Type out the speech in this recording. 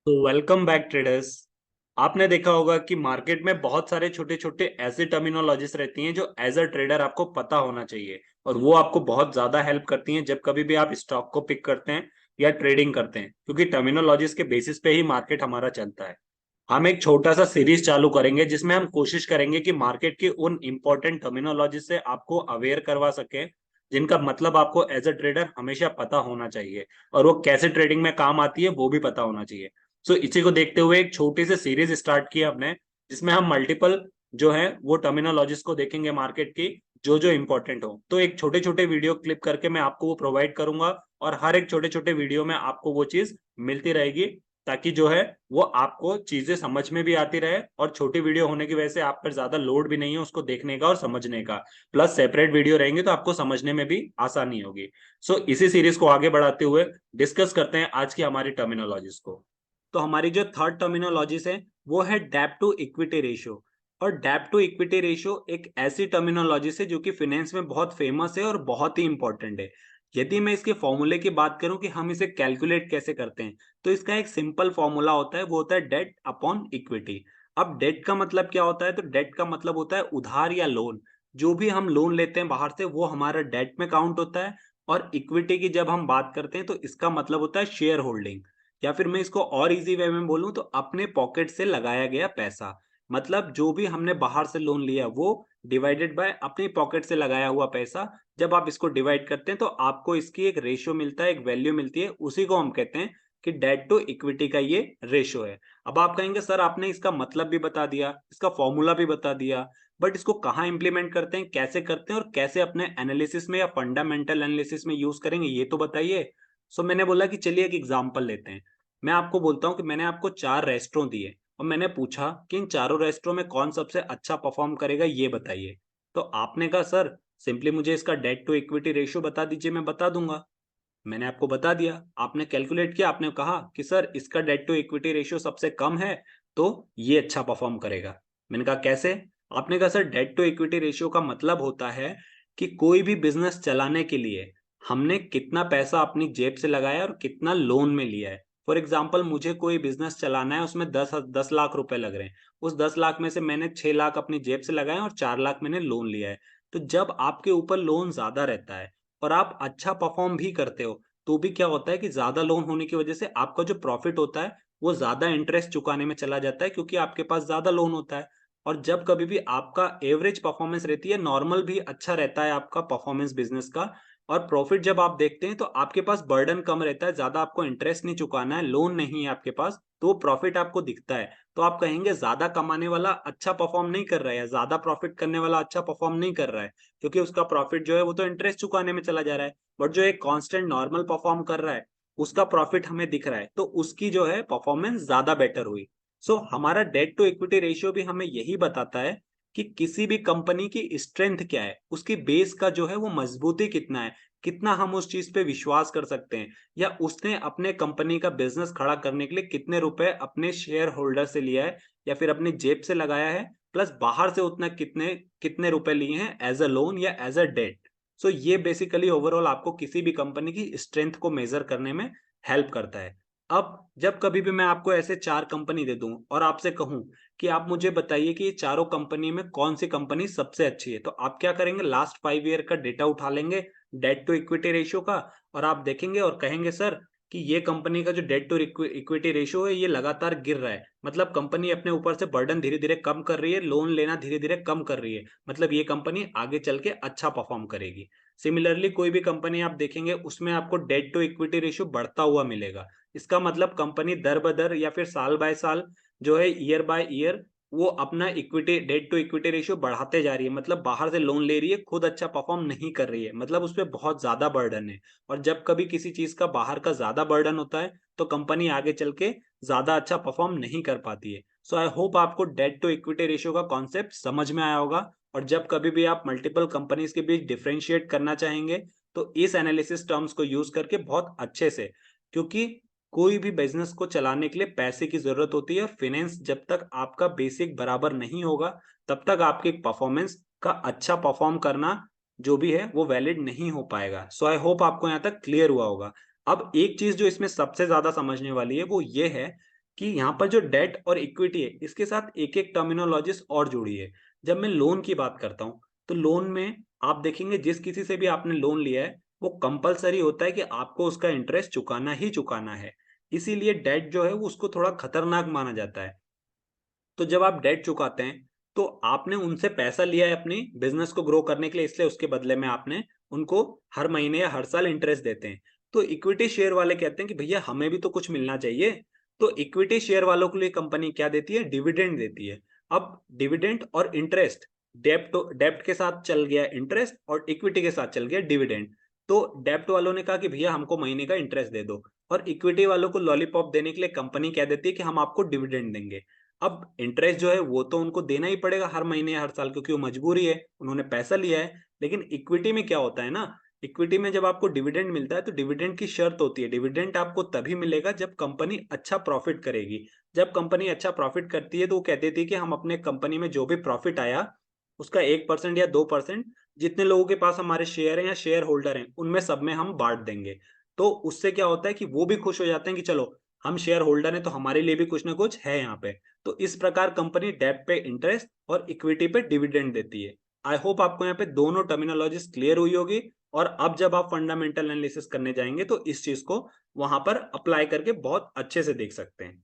तो welcome back traders. आपने देखा होगा कि मार्केट में बहुत सारे छोटे छोटे ऐसे टर्मिनोलॉजीज रहती हैं जो एज अ ट्रेडर आपको पता होना चाहिए, और वो आपको बहुत ज्यादा हेल्प करती हैं जब कभी भी आप स्टॉक को पिक करते हैं या ट्रेडिंग करते हैं, क्योंकि टर्मिनोलॉजीज के बेसिस पे ही मार्केट हमारा चलता है। हम एक छोटा सा सीरीज चालू करेंगे जिसमें हम कोशिश करेंगे कि मार्केट की उन इंपॉर्टेंट टर्मिनोलॉजी से आपको अवेयर करवा सके, जिनका मतलब आपको एज अ ट्रेडर हमेशा पता होना चाहिए, और वो कैसे ट्रेडिंग में काम आती है वो भी पता होना चाहिए। इसी को देखते हुए एक छोटी सी सीरीज स्टार्ट की हमने, जिसमें हम मल्टीपल जो है वो टर्मिनोलॉजीज को देखेंगे मार्केट की, जो जो इंपॉर्टेंट हो। तो एक छोटे छोटे वीडियो क्लिप करके मैं आपको वो प्रोवाइड करूंगा, और हर एक छोटे छोटे वीडियो में आपको वो चीज मिलती रहेगी, ताकि जो है वो आपको चीजें समझ में भी आती रहे, और छोटी वीडियो होने की वजह से आप पर ज्यादा लोड भी नहीं है उसको देखने का और समझने का। प्लस सेपरेट वीडियो रहेंगे तो आपको समझने में भी आसानी होगी। इसी सीरीज को आगे बढ़ाते हुए डिस्कस करते हैं आज की हमारी टर्मिनोलॉजीज को। तो हमारी जो थर्ड टर्मिनोलॉजीज है वो है डेब्ट टू इक्विटी रेशियो। और डेब्ट टू इक्विटी रेशियो एक ऐसी टर्मिनोलॉजी है जो कि फाइनेंस में बहुत फेमस है और बहुत ही इंपॉर्टेंट है। यदि मैं इसके फॉर्मूले की बात करूं कि हम इसे कैलकुलेट कैसे करते हैं, तो इसका एक सिंपल फॉर्मूला होता है, वो होता है डेट अपॉन इक्विटी। अब डेट का मतलब क्या होता है? तो डेट का मतलब होता है उधार या लोन। जो भी हम लोन लेते हैं बाहर से वो हमारा डेट में काउंट होता है। और इक्विटी की जब हम बात करते हैं तो इसका मतलब होता है शेयर होल्डिंग, या फिर मैं इसको और इजी वे में बोलूं तो अपने पॉकेट से लगाया गया पैसा। मतलब जो भी हमने बाहर से लोन लिया वो डिवाइडेड बाय अपनी पॉकेट से लगाया हुआ पैसा। जब आप इसको डिवाइड करते हैं तो आपको इसकी एक रेशियो मिलता है, एक वैल्यू मिलती है, उसी को हम कहते हैं कि डेट टू इक्विटी का ये रेशियो है। अब आप कहेंगे सर आपने इसका मतलब भी बता दिया, इसका फॉर्मूला भी बता दिया, बट इसको कहाँ इंप्लीमेंट करते हैं, कैसे करते हैं, और कैसे अपने एनालिसिस में या फंडामेंटल एनालिसिस में यूज करेंगे, ये तो बताइए। मैंने बोला कि चलिए एक एग्जांपल लेते हैं। मैं आपको बोलता हूँ कि मैंने आपको 4 रेस्टोरेंट दिए, और मैंने पूछा कि इन चारों रेस्टोरेंट में कौन सबसे अच्छा परफॉर्म करेगा, ये बताइए। तो आपने कहा सर सिंपली मुझे इसका डेट टू इक्विटी रेशियो बता दीजिए, मैं बता दूंगा। मैंने आपको बता दिया, आपने कैलकुलेट किया, आपने कहा कि सर इसका डेट टू इक्विटी रेशियो सबसे कम है, तो ये अच्छा परफॉर्म करेगा। मैंने कहा कैसे? आपने कहा sir debt to equity ratio का मतलब होता है कि कोई भी बिजनेस चलाने के लिए हमने कितना पैसा अपनी जेब से लगाया और कितना लोन में लिया है। फॉर एग्जाम्पल मुझे कोई बिजनेस चलाना है, उसमें 10 लाख रुपए लग रहे हैं। उस 10 लाख में से मैंने 6 लाख अपनी जेब से लगाए और 4 लाख मैंने लोन लिया है। तो जब आपके ऊपर लोन ज्यादा रहता है और आप अच्छा परफॉर्म भी करते हो, तो भी क्या होता है कि ज्यादा लोन होने की वजह से आपका जो प्रॉफिट होता है वो ज्यादा इंटरेस्ट चुकाने में चला जाता है, क्योंकि आपके पास ज्यादा लोन होता है। और जब कभी भी आपका एवरेज परफॉर्मेंस रहती है, नॉर्मल भी अच्छा रहता है आपका परफॉर्मेंस बिजनेस का, और प्रॉफिट जब आप देखते हैं तो आपके पास बर्डन कम रहता है, ज्यादा आपको इंटरेस्ट नहीं चुकाना है, लोन नहीं है आपके पास, तो प्रॉफिट आपको दिखता है। तो आप कहेंगे ज्यादा कमाने वाला अच्छा परफॉर्म नहीं कर रहा है, या ज्यादा प्रॉफिट करने वाला अच्छा परफॉर्म नहीं कर रहा है, क्योंकि उसका प्रॉफिट जो है वो तो इंटरेस्ट चुकाने में चला जा रहा है। बट जो एक कांस्टेंट नॉर्मल परफॉर्म कर रहा है उसका प्रॉफिट हमें दिख रहा है, तो उसकी जो है परफॉर्मेंस ज्यादा बेटर हुई। हमारा डेट टू इक्विटी रेशियो भी हमें यही बताता है कि किसी भी कंपनी की स्ट्रेंथ क्या है, उसकी बेस का जो है वो मजबूती कितना है, कितना हम उस चीज पे विश्वास कर सकते हैं, या उसने अपने कंपनी का बिजनेस खड़ा करने के लिए कितने रुपए अपने शेयर होल्डर से लिया है, या फिर अपनी जेब से लगाया है, प्लस बाहर से उतना कितने कितने रुपए लिए हैं एज अ लोन या एज अ डेट। ये बेसिकली ओवरऑल आपको किसी भी कंपनी की स्ट्रेंथ को मेजर करने में हेल्प करता है। अब जब कभी भी मैं आपको ऐसे 4 कंपनी दे दूं और आपसे कहूं कि आप मुझे बताइए कि ये चारों कंपनी में कौन सी कंपनी सबसे अच्छी है, तो आप क्या करेंगे? लास्ट 5 ईयर का डेटा उठा लेंगे, डेट टू इक्विटी रेशियो का, और आप देखेंगे और कहेंगे सर कि ये कंपनी का जो डेट टू इक्विटी रेशियो है ये लगातार गिर रहा है, मतलब कंपनी अपने ऊपर से बर्डन धीरे धीरे कम कर रही है, लोन लेना धीरे धीरे कम कर रही है, मतलब ये कंपनी आगे चल के अच्छा परफॉर्म करेगी। सिमिलरली कोई भी कंपनी आप देखेंगे उसमें आपको डेट टू इक्विटी रेशियो बढ़ता हुआ मिलेगा। इसका मतलब कंपनी दर बदर या फिर साल बाय साल जो है ईयर बाय ईयर वो अपना equity debt to equity ratio बढ़ाते जा रही है, मतलब बाहर से लोन ले रही है, खुद अच्छा परफॉर्म नहीं कर रही है, मतलब उस पर बहुत ज्यादा बर्डन है। और जब कभी किसी चीज का बाहर का ज्यादा बर्डन होता है तो कंपनी आगे चल के ज्यादा अच्छा परफॉर्म नहीं कर पाती है। आई होप आपको डेट टू इक्विटी रेशियो का कॉन्सेप्ट समझ में आया होगा। और जब कभी भी आप मल्टीपल कंपनीज के बीच डिफरेंशिएट करना चाहेंगे तो इस एनालिसिस टर्म्स को यूज करके बहुत अच्छे से, क्योंकि कोई भी बिजनेस को चलाने के लिए पैसे की जरूरत होती है, और फाइनेंस जब तक आपका बेसिक बराबर नहीं होगा तब तक आपके परफॉर्मेंस का अच्छा परफॉर्म करना जो भी है वो वैलिड नहीं हो पाएगा। आई होप आपको यहाँ तक क्लियर हुआ होगा। अब एक चीज जो इसमें सबसे ज्यादा समझने वाली है वो ये है कि यहाँ पर जो डेट और इक्विटी है इसके साथ एक एक टर्मिनोलॉजीज और जुड़ी है। जब मैं लोन की बात करता हूँ तो लोन में आप देखेंगे जिस किसी से भी आपने लोन लिया है वो कंपलसरी होता है कि आपको उसका इंटरेस्ट चुकाना ही चुकाना है। इसीलिए डेट जो है वो उसको थोड़ा खतरनाक माना जाता है। तो जब आप डेट चुकाते हैं तो आपने उनसे पैसा लिया है अपनी बिजनेस को ग्रो करने के लिए, इसलिए उसके बदले में आपने उनको हर महीने या हर साल इंटरेस्ट देते हैं। तो इक्विटी शेयर वाले कहते हैं कि भैया हमें भी तो कुछ मिलना चाहिए। तो इक्विटी शेयर वालों के लिए कंपनी क्या देती है, डिविडेंड देती है। अब डिविडेंड और इंटरेस्ट, डेप्ट डेप्ट के साथ चल गया इंटरेस्ट और इक्विटी के साथ चल गया डिविडेंड। तो डेप्ट वालों ने कहा कि भैया हमको महीने का इंटरेस्ट दे दो, और इक्विटी वालों को लॉलीपॉप देने के लिए कंपनी कह देती है कि हम आपको डिविडेंड देंगे। अब इंटरेस्ट जो है वो तो उनको देना ही पड़ेगा हर महीने या हर साल, क्योंकि वो मजबूरी है, उन्होंने पैसा लिया है। लेकिन इक्विटी में क्या होता है ना, इक्विटी में जब आपको डिविडेंड मिलता है तो डिविडेंड की शर्त होती है, डिविडेंड आपको तभी मिलेगा जब कंपनी अच्छा प्रॉफिट करेगी। जब कंपनी अच्छा प्रॉफिट करती है तो वो कह देती है कि हम अपने कंपनी में जो भी प्रॉफिट आया उसका 1% या 2% जितने लोगों के पास हमारे शेयर हैं या शेयर होल्डर हैं उनमें सब में हम बांट देंगे। तो उससे क्या होता है कि वो भी खुश हो जाते हैं कि चलो हम शेयर होल्डर हैं तो हमारे लिए भी कुछ ना कुछ है यहाँ पे। तो इस प्रकार कंपनी डेट पे इंटरेस्ट और इक्विटी पे डिविडेंड देती है। आई होप आपको यहाँ पे दोनों टर्मिनोलॉजीज क्लियर हुई होगी, और अब जब आप फंडामेंटल एनालिसिस करने जाएंगे तो इस चीज को वहां पर अप्लाई करके बहुत अच्छे से देख सकते हैं।